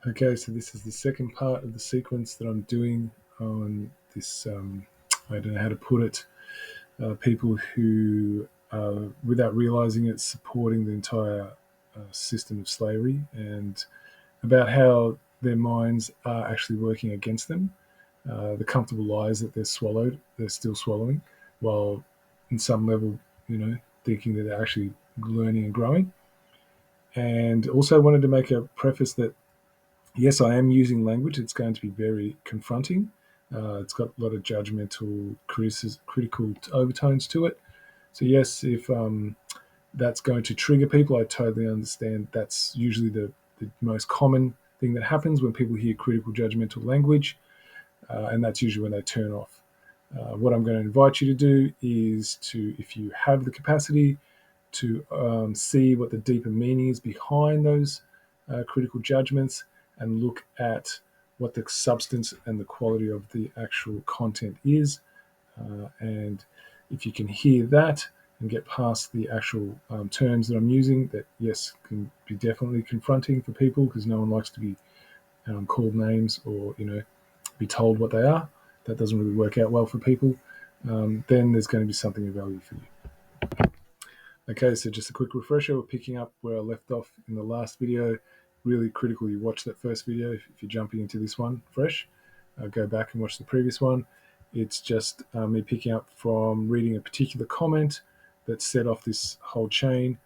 Okay, so this is the second part of the sequence that I'm doing on this, I don't know how to put it, people who, without realizing it, supporting the entire system of slavery, and about how their minds are actually working against them. The comfortable lies that they're still swallowing, while in some level, thinking that they're actually learning and growing. And also wanted to make a preface that yes, I am using language. It's going to be very confronting. It's got a lot of judgmental, critical overtones to it. So yes, if that's going to trigger people, I totally understand. That's usually the most common thing that happens when people hear critical, judgmental language, and that's usually when they turn off. What I'm going to invite you to do is to, if you have the capacity, to see what the deeper meaning is behind those critical judgments, and look at what the substance and the quality of the actual content is. And if you can hear that and get past the actual terms that I'm using, that yes, can be definitely confronting for people, because no one likes to be called names or be told what they are. That doesn't really work out well for people. Then there's going to be something of value for you. Okay, so just a quick refresher. We're picking up where I left off in the last video. Really critical you watch that first video. If you're jumping into this one fresh, go back and watch the previous one. It's just me picking up from reading a particular comment that set off this whole chain.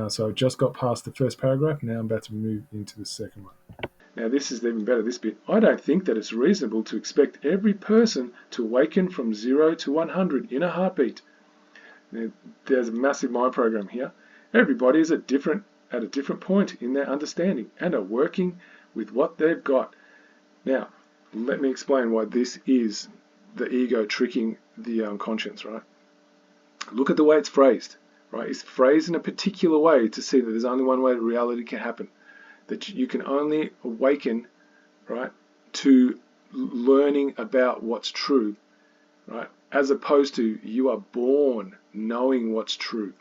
So I just got past the first paragraph. Now I'm about to move into the second one. Now this is even better, this bit. I don't think that it's reasonable to expect every person to awaken from 0 to 100 in a heartbeat. Now, there's a massive mind program here. Everybody is at a different point in their understanding and are working with what they've got. Now, let me explain why this is the ego tricking the conscience, right? Look at the way it's phrased, right? It's phrased in a particular way to see that there's only one way that reality can happen. That you can only awaken, right, to learning about what's true, right? As opposed to you are born knowing what's true.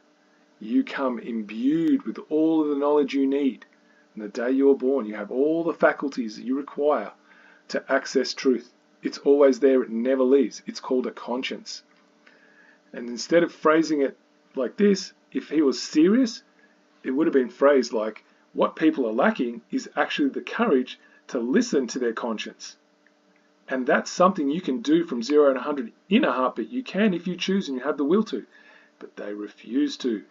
You come imbued with all of the knowledge you need. And the day you're born, you have all the faculties that you require to access truth. It's always there, it never leaves. It's called a conscience. And instead of phrasing it like this, if he was serious, it would have been phrased like, what people are lacking is actually the courage to listen to their conscience. And that's something you can do from 0 to 100 in a heartbeat. You can if you choose and you have the will to. But they refuse to.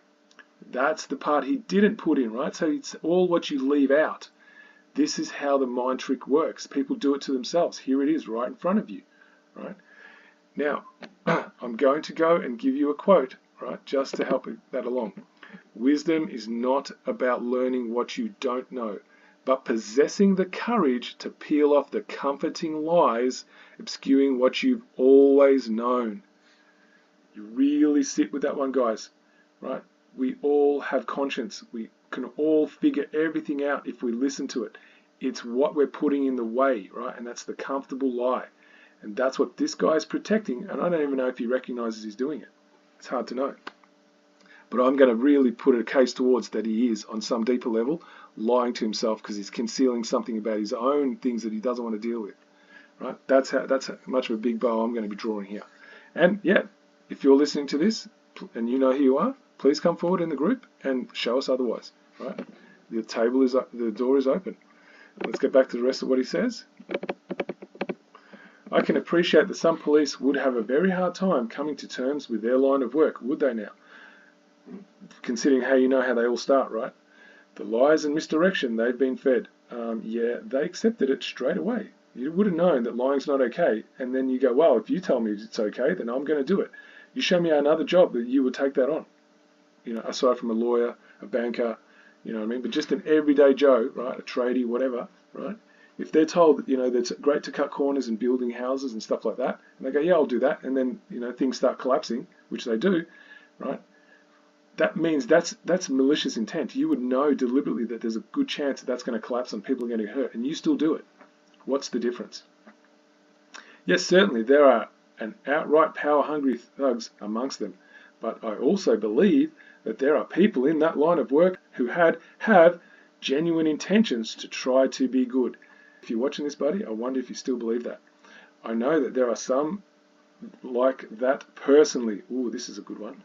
That's the part he didn't put in, right? So it's all what you leave out. This is how the mind trick works. People do it to themselves. Here it is right in front of you, right? Now, I'm going to go and give you a quote, right, just to help that along. Wisdom is not about learning what you don't know, but possessing the courage to peel off the comforting lies obscuring what you've always known. You really sit with that one, guys, right? We all have conscience. We can all figure everything out if we listen to it. It's what we're putting in the way, right? And that's the comfortable lie. And that's what this guy's protecting, and I don't even know if he recognizes he's doing it. It's hard to know. But I'm going to really put a case towards that he is, on some deeper level, lying to himself because he's concealing something about his own things that he doesn't want to deal with. Right? That's how much of a big bow I'm going to be drawing here. And yeah, if you're listening to this and you know who you are, please come forward in the group and show us otherwise. Right? The door is open. Let's get back to the rest of what he says. I can appreciate that some police would have a very hard time coming to terms with their line of work, would they now? Considering how you know how they all start, right? The lies and misdirection they've been fed. Yeah, they accepted it straight away. You would have known that lying's not okay, and then you go, well, if you tell me it's okay, then I'm going to do it. You show me another job that you would take that on. Aside from a lawyer, a banker, you know what I mean? But just an everyday Joe, right? A tradie, whatever, right? If they're told, that it's great to cut corners and building houses and stuff like that, and they go, yeah, I'll do that, and then, things start collapsing, which they do, right? That means that's malicious intent. You would know deliberately that there's a good chance that that's going to collapse and people are going to get hurt, and you still do it. What's the difference? Yes, certainly there are an outright power-hungry thugs amongst them, but I also believe that there are people in that line of work who have genuine intentions to try to be good. If you're watching this, buddy, I wonder if you still believe that. I know that there are some like that personally. Ooh, this is a good one.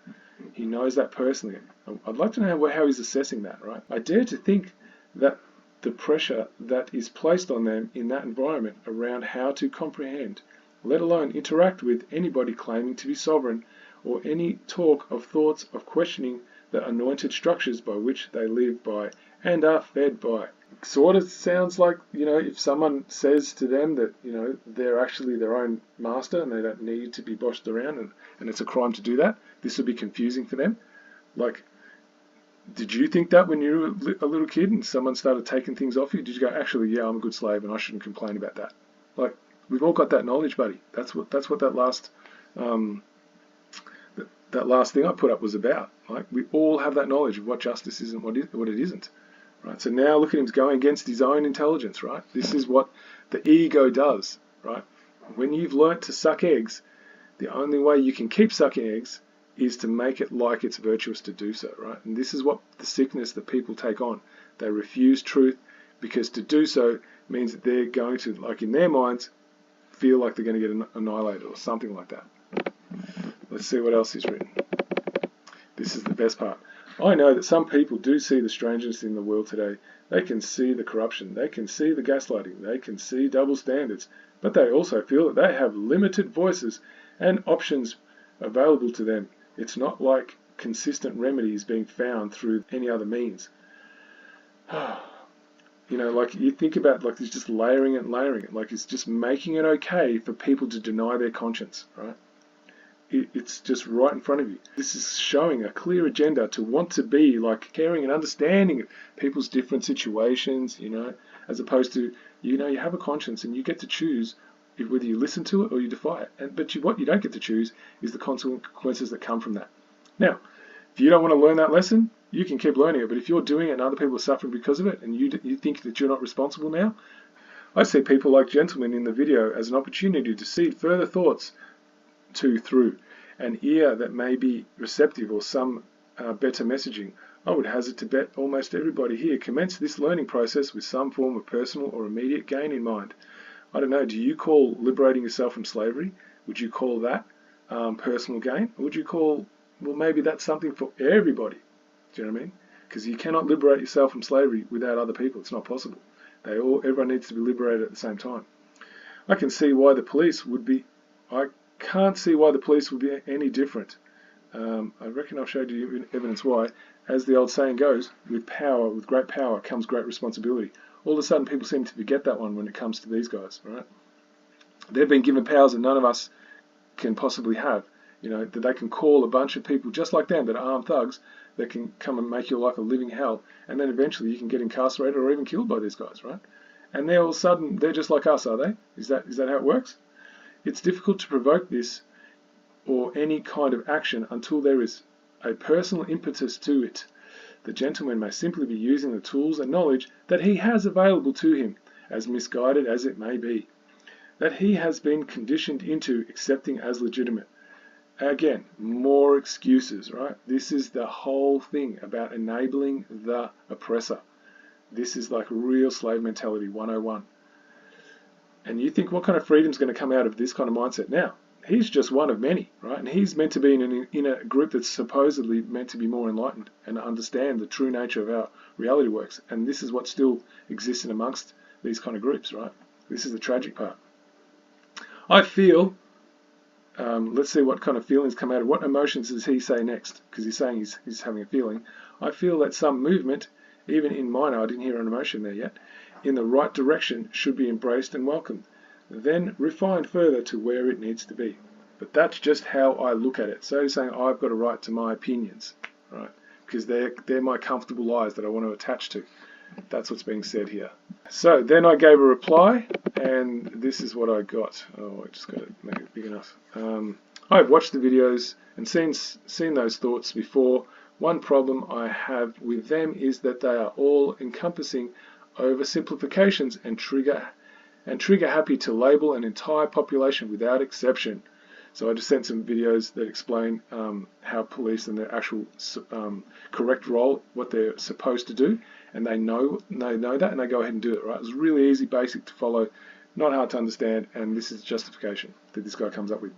He knows that personally. I'd like to know how he's assessing that, right? I dare to think that the pressure that is placed on them in that environment around how to comprehend, let alone interact with anybody claiming to be sovereign, or any talk of thoughts of questioning the anointed structures by which they live by and are fed by. Sort of sounds like, if someone says to them that, they're actually their own master and they don't need to be bossed around, and it's a crime to do that, this would be confusing for them. Like, did you think that when you were a little kid and someone started taking things off you? Did you go, actually, yeah, I'm a good slave and I shouldn't complain about that? Like, we've all got that knowledge, buddy. That's what that last that last thing I put up was about. Like, we all have that knowledge of what justice is and what it isn't. Right? So now look at him going against his own intelligence, right? This is what the ego does, right? When you've learnt to suck eggs, the only way you can keep sucking eggs is to make it like it's virtuous to do so, right? And this is what the sickness that people take on. They refuse truth because to do so means that they're going to, like in their minds, feel like they're going to get annihilated or something like that. Let's see what else he's written. This is the best part. I know that some people do see the strangeness in the world today. They can see the corruption. They can see the gaslighting. They can see double standards. But they also feel that they have limited voices and options available to them. It's not like consistent remedies being found through any other means. Like you think about, like, it's just layering it and layering it. Like, it's just making it okay for people to deny their conscience, right? It's just right in front of you. This is showing a clear agenda to want to be like caring and understanding of people's different situations, as opposed to, you have a conscience and you get to choose whether you listen to it or you defy it. But what you don't get to choose is the consequences that come from that. Now, if you don't want to learn that lesson, you can keep learning it. But if you're doing it and other people are suffering because of it, and you think that you're not responsible now, I see people like Gentleman in the video as an opportunity to seed further thoughts through an ear that may be receptive or some better messaging. I would hazard to bet almost everybody here commenced this learning process with some form of personal or immediate gain in mind. I don't know, do you call liberating yourself from slavery? Would you call that personal gain? Or would you call, well, maybe that's something for everybody? Do you know what I mean? Because you cannot liberate yourself from slavery without other people. It's not possible. Everyone needs to be liberated at the same time. I can't see why the police would be any different. I reckon I've showed you evidence why. As the old saying goes, with great power comes great responsibility. All of a sudden people seem to forget that one when it comes to these guys, right? They've been given powers that none of us can possibly have. That they can call a bunch of people just like them that are armed thugs that can come and make your life a living hell, and then eventually you can get incarcerated or even killed by these guys, right? And they're all of a sudden, they're just like us, are they? Is that how it works? It's difficult to provoke this or any kind of action until there is a personal impetus to it. The gentleman may simply be using the tools and knowledge that he has available to him, as misguided as it may be, that he has been conditioned into accepting as legitimate. Again, more excuses, right? This is the whole thing about enabling the oppressor. This is like real slave mentality 101. And you think, what kind of freedom is going to come out of this kind of mindset? Now, he's just one of many, right? And he's meant to be in a group that's supposedly meant to be more enlightened and understand the true nature of how reality works. And this is what still exists in amongst these kind of groups, right? This is the tragic part. I feel, let's see what kind of feelings come out of, what emotions does he say next? Because he's saying he's having a feeling. I feel that some movement, even in minor, I didn't hear an emotion there yet, in the right direction should be embraced and welcomed, then refined further to where it needs to be. But that's just how I look at it. So he's saying I've got a right to my opinions, right? Because they're my comfortable lies that I want to attach to. That's what's being said here. So then I gave a reply, and this is what I got. Oh, I just got to make it big enough. I've watched the videos and seen those thoughts before. One problem I have with them is that they are all encompassing oversimplifications and trigger happy to label an entire population without exception. So I just sent some videos that explain how police and their actual correct role, what they're supposed to do, and they know that, and they go ahead and do it, right? It's really easy, basic to follow, not hard to understand, and this is justification that this guy comes up with.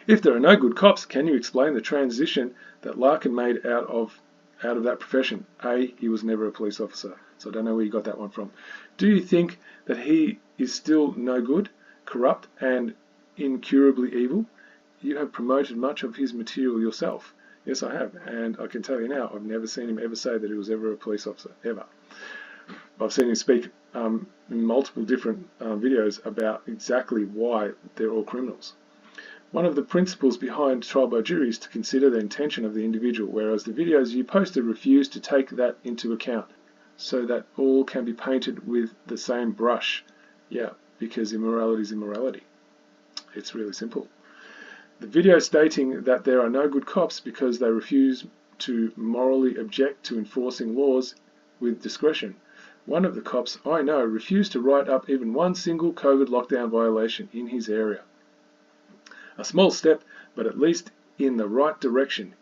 If there are no good cops, can you explain the transition that Larkin made out of that profession? A, he was never a police officer, so I don't know where you got that one from. Do you think that he is still no good, corrupt, and incurably evil? You have promoted much of his material yourself. Yes, I have, and I can tell you now, I've never seen him ever say that he was ever a police officer, ever. I've seen him speak in multiple different videos about exactly why they're all criminals. One of the principles behind trial by jury is to consider the intention of the individual, whereas the videos you posted refuse to take that into account, so that all can be painted with the same brush. Yeah, because immorality is immorality. It's really simple. The video stating that there are no good cops because they refuse to morally object to enforcing laws with discretion. One of the cops I know refused to write up even one single COVID lockdown violation in his area. A small step, but at least in the right direction.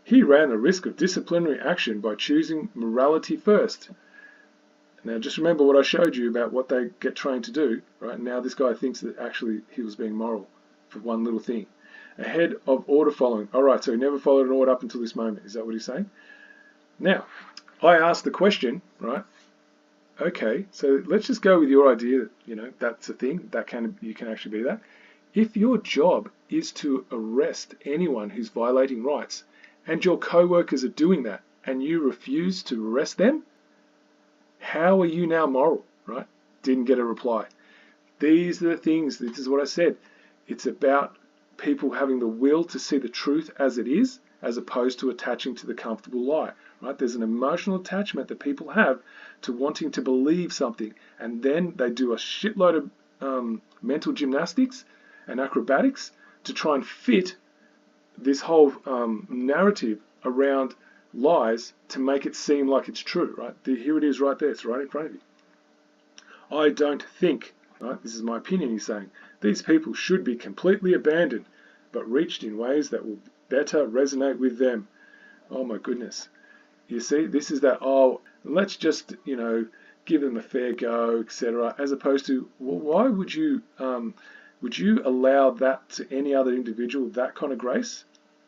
He ran the risk of disciplinary action by choosing morality first. Now just remember what I showed you about what they get trained to do, right? Now this guy thinks that actually he was being moral for one little thing. Ahead of order following. Alright, so he never followed an order up until this moment. Is that what he's saying? Now, I asked the question, right? Okay, so let's just go with your idea that, that's a thing, you can actually be that. If your job is to arrest anyone who's violating rights, and your co-workers are doing that, and you refuse to arrest them, how are you now moral, right? Didn't get a reply. These are the things, this is what I said. It's about people having the will to see the truth as it is, as opposed to attaching to the comfortable lie, right? There's an emotional attachment that people have to wanting to believe something, and then they do a shitload of mental gymnastics and acrobatics to try and fit this whole narrative around lies to make it seem like it's true, right? Here it is right there, it's right in front of you. I don't think, right, this is my opinion, he's saying, these people should be completely abandoned, but reached in ways that will better resonate with them. Oh my goodness. You see, this is that, oh, let's just, give them a fair go, etc., as opposed to, well, why would you allow that to any other individual, that kind of grace?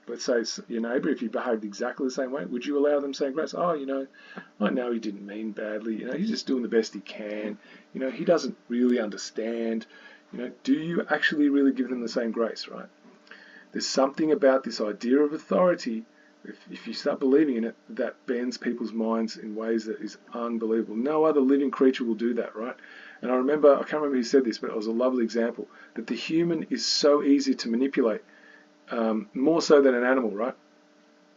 Let's say your neighbour, if he behaved exactly the same way, would you allow them saying grace? Oh, I know he didn't mean badly, he's just doing the best he can, he doesn't really understand, do you actually really give them the same grace, right? There's something about this idea of authority, if you start believing in it, that bends people's minds in ways that is unbelievable. No other living creature will do that, right? And I can't remember who said this, but it was a lovely example, that the human is so easy to manipulate, more so than an animal, right?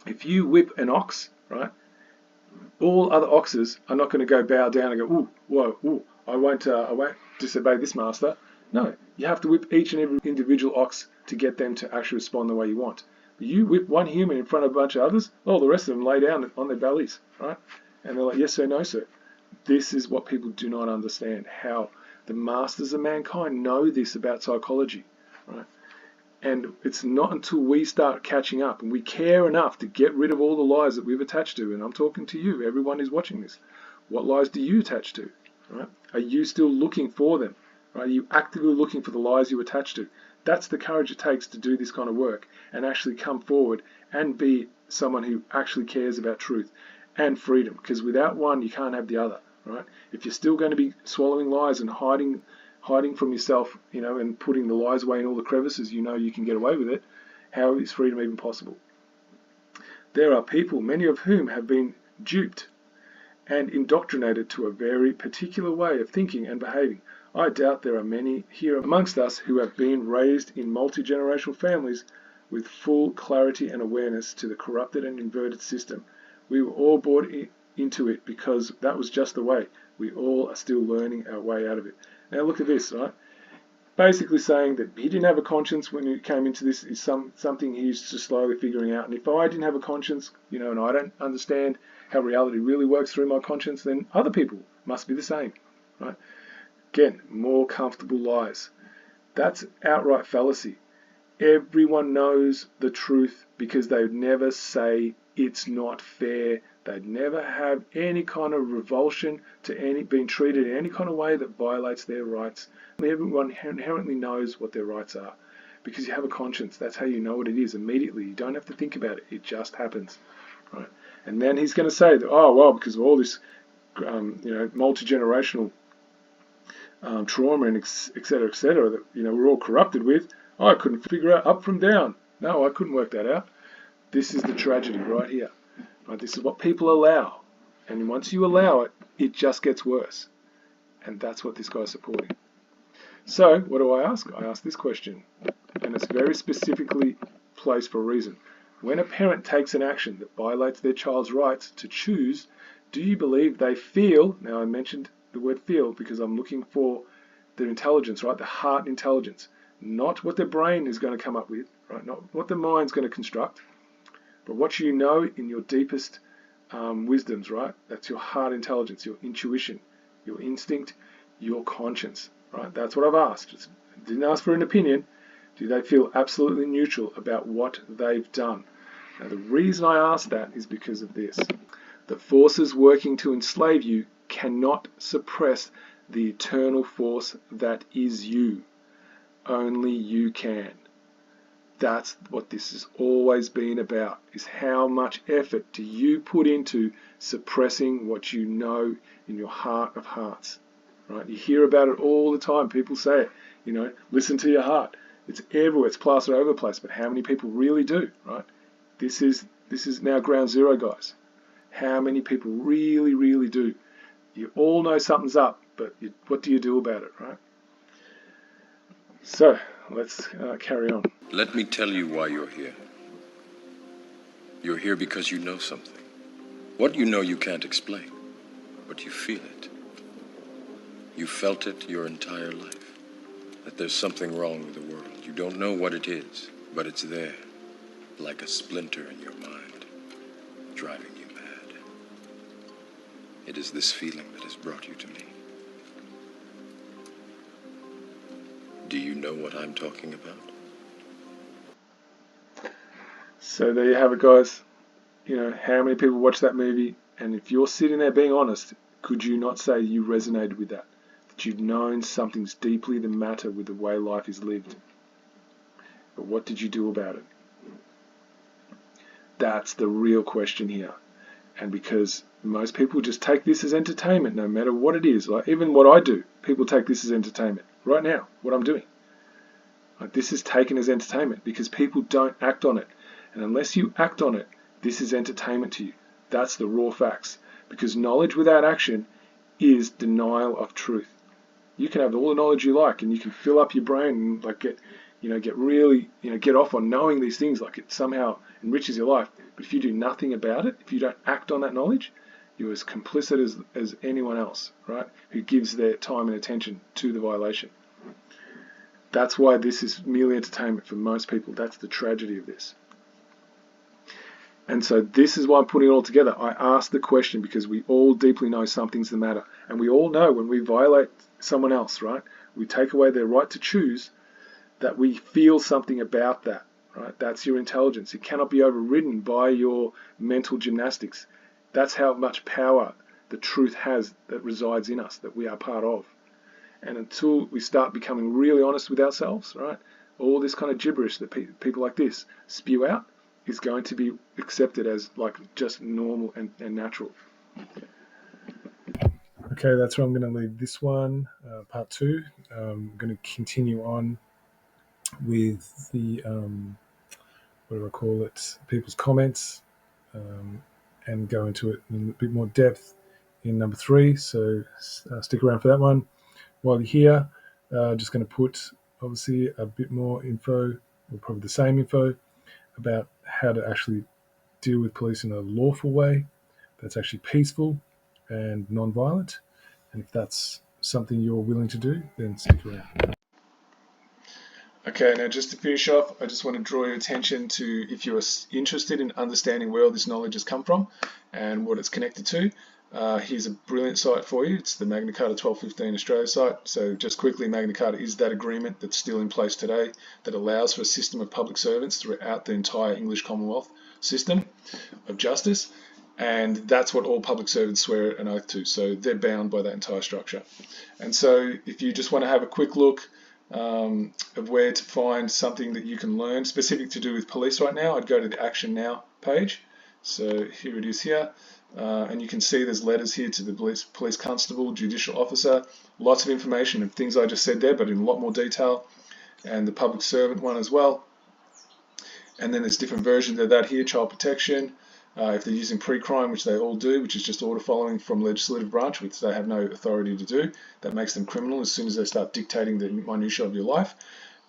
If you whip an ox, right, all other oxes are not going to go bow down and go, ooh, whoa, ooh, I won't disobey this master. No, you have to whip each and every individual ox to get them to actually respond the way you want. But you whip one human in front of a bunch of others, all the rest of them lay down on their bellies, right? And they're like, yes sir, no sir. This is what people do not understand, how the masters of mankind know this about psychology, right? And it's not until we start catching up and we care enough to get rid of all the lies that we've attached to, and I'm talking to you, everyone who's watching this. What lies do you attach to, right? Are you still looking for them? Right? Are you actively looking for the lies you attach to? That's the courage it takes to do this kind of work and actually come forward and be someone who actually cares about truth and freedom, because without one you can't have the other, right? If you're still going to be swallowing lies and hiding from yourself, and putting the lies away in all the crevices, you can get away with it, how is freedom even possible? There are people, many of whom have been duped and indoctrinated to a very particular way of thinking and behaving. I doubt there are many here amongst us who have been raised in multi-generational families with full clarity and awareness to the corrupted and inverted system. We were all brought into it because that was just the way. We all are still learning our way out of it. Now look at this, right? Basically saying that he didn't have a conscience when he came into this is something he's just slowly figuring out. And if I didn't have a conscience, and I don't understand how reality really works through my conscience, then other people must be the same, right? Again, more comfortable lies. That's outright fallacy. Everyone knows the truth because they would never say it's not fair, They'd never have any kind of revulsion to being treated in any kind of way that violates their rights. Everyone inherently knows what their rights are because you have a conscience. That's how you know what it is immediately. You don't have to think about it. It just happens. Right? And then he's going to say that, oh, well, because of all this multi-generational trauma and et cetera, that we're all corrupted with. Oh, I couldn't figure out up from down. No, I couldn't work that out. This is the tragedy right here. Right? This is what people allow. And once you allow it, it just gets worse. And that's what this guy's supporting. So, what do I ask? I ask this question. And it's very specifically placed for a reason. When a parent takes an action that violates their child's rights to choose, do you believe they feel, now I mentioned the word feel because I'm looking for their intelligence, right? The heart intelligence. Not what their brain is going to come up with, right? Not what the mind's going to construct, but what you know in your deepest wisdoms, right? That's your heart intelligence, your intuition, your instinct, your conscience, right? That's what I've asked. I didn't ask for an opinion. Do they feel absolutely neutral about what they've done? Now, the reason I ask that is because of this. The forces working to enslave you cannot suppress the eternal force that is you. Only you can. That's what this has always been about, is how much effort do you put into suppressing what you know in your heart of hearts. Right? You hear about it all the time. People say it, listen to your heart. It's everywhere, it's plastered over the place, but how many people really do, right? This is now ground zero, guys. How many people really, really do? You all know something's up, but what do you do about it, right? So, let's carry on. Let me tell you why you're here. You're here because you know something. What you know you can't explain, but you feel it. You felt it your entire life. That there's something wrong with the world. You don't know what it is, but it's there, like a splinter in your mind, driving you mad. It is this feeling that has brought you to me. Do you know what I'm talking about? So there you have it, guys. How many people watch that movie? And if you're sitting there being honest, could you not say you resonated with that? That you've known something's deeply the matter with the way life is lived. But what did you do about it? That's the real question here. And because most people just take this as entertainment, no matter what it is, like even what I do, people take this as entertainment. Right now, what I'm doing. Like this is taken as entertainment because people don't act on it. And unless you act on it, this is entertainment to you. That's the raw facts. Because knowledge without action is denial of truth. You can have all the knowledge you like and you can fill up your brain and get off on knowing these things, like it somehow enriches your life. But if you do nothing about it, if you don't act on that knowledge, you're as complicit as anyone else, right? Who gives their time and attention to the violation. That's why this is merely entertainment for most people. That's the tragedy of this. And so this is why I'm putting it all together. I asked the question because we all deeply know something's the matter. And we all know when we violate someone else, right? We take away their right to choose, that we feel something about that, right? That's your intelligence. It cannot be overridden by your mental gymnastics. That's how much power the truth has that resides in us, that we are part of. And until we start becoming really honest with ourselves, right? All this kind of gibberish that people like this spew out is going to be accepted as like just normal and natural. Okay, that's where I'm going to leave this one, part 2. I'm going to continue on with the, what do I call it, people's comments, and go into it in a bit more depth in number 3. So stick around for that one. While you're here, just going to put obviously a bit more info, or probably the same info, about how to actually deal with police in a lawful way that's actually peaceful and non-violent. And if that's something you're willing to do, then stick around. Okay, now just to finish off, I just want to draw your attention to, if you're interested in understanding where all this knowledge has come from and what it's connected to, here's a brilliant site for you. It's the Magna Carta 1215 Australia site. So just quickly, Magna Carta is that agreement that's still in place today that allows for a system of public servants throughout the entire English Commonwealth system of justice. And that's what all public servants swear an oath to. So they're bound by that entire structure. And so if you just want to have a quick look of where to find something that you can learn specific to do with police right now, I'd go to the Action Now page. So here it is here. And you can see there's letters here to the police constable, judicial officer, lots of information and things I just said there, but in a lot more detail, and the public servant one as well. And then there's different versions of that here, child protection, if they're using pre-crime, which they all do, which is just order following from legislative branch, which they have no authority to do. That makes them criminal as soon as they start dictating the minutiae of your life.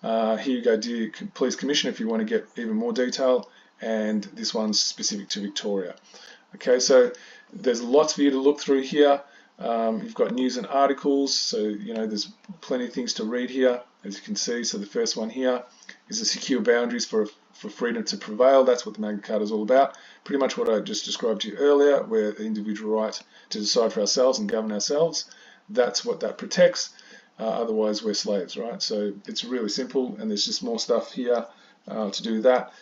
Here you go, dear Police Commissioner, if you want to get even more detail, and this one's specific to Victoria. Okay, so there's lots for you to look through here. You've got news and articles, so there's plenty of things to read here, as you can see. So the first one here is the secure boundaries for freedom to prevail. That's what the Magna Carta is all about. Pretty much what I just described to you earlier, where the individual right to decide for ourselves and govern ourselves. That's what that protects. Otherwise, we're slaves, right? So it's really simple, and there's just more stuff here to do that.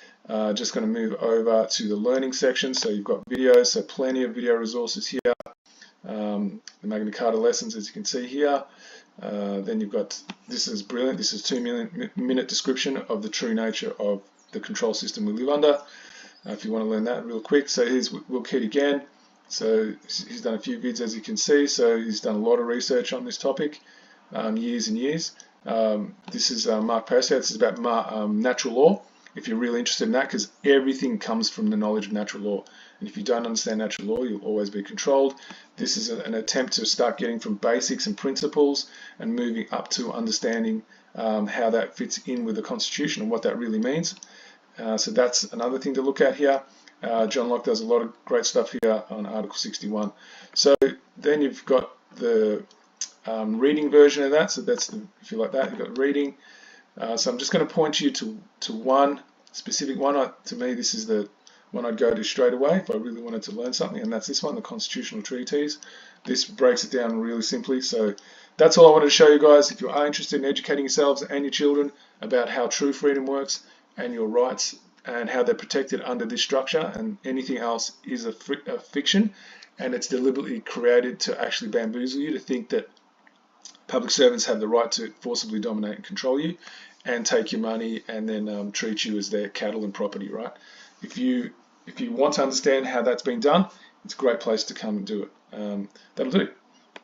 Just going to move over to the learning section. So you've got videos, so plenty of video resources here. The Magna Carta lessons, as you can see here. Then you've got, this is brilliant, this is 2-minute description of the true nature of the control system we live under. If you want to learn that real quick. So here's Will Kidd again. So he's done a few vids, as you can see. So he's done a lot of research on this topic, years and years. This is Mark Pascoe. This is about natural law, if you're really interested in that, because everything comes from the knowledge of natural law. And if you don't understand natural law, you'll always be controlled. This is an attempt to start getting from basics and principles and moving up to understanding how that fits in with the Constitution and what that really means. So that's another thing to look at here. John Locke does a lot of great stuff here on Article 61. So then you've got the reading version of that. So that's if you like that, you've got reading. So I'm just going to point you to one specific one. To me, this is the one I'd go to straight away if I really wanted to learn something, and that's this one, the Constitutional Treatise. This breaks it down really simply. So that's all I wanted to show you guys. If you are interested in educating yourselves and your children about how true freedom works and your rights and how they're protected under this structure, and anything else is a fiction, and it's deliberately created to actually bamboozle you to think that public servants have the right to forcibly dominate and control you and take your money and then treat you as their cattle and property, right? If you want to understand how that's been done, it's a great place to come and do it. That'll do.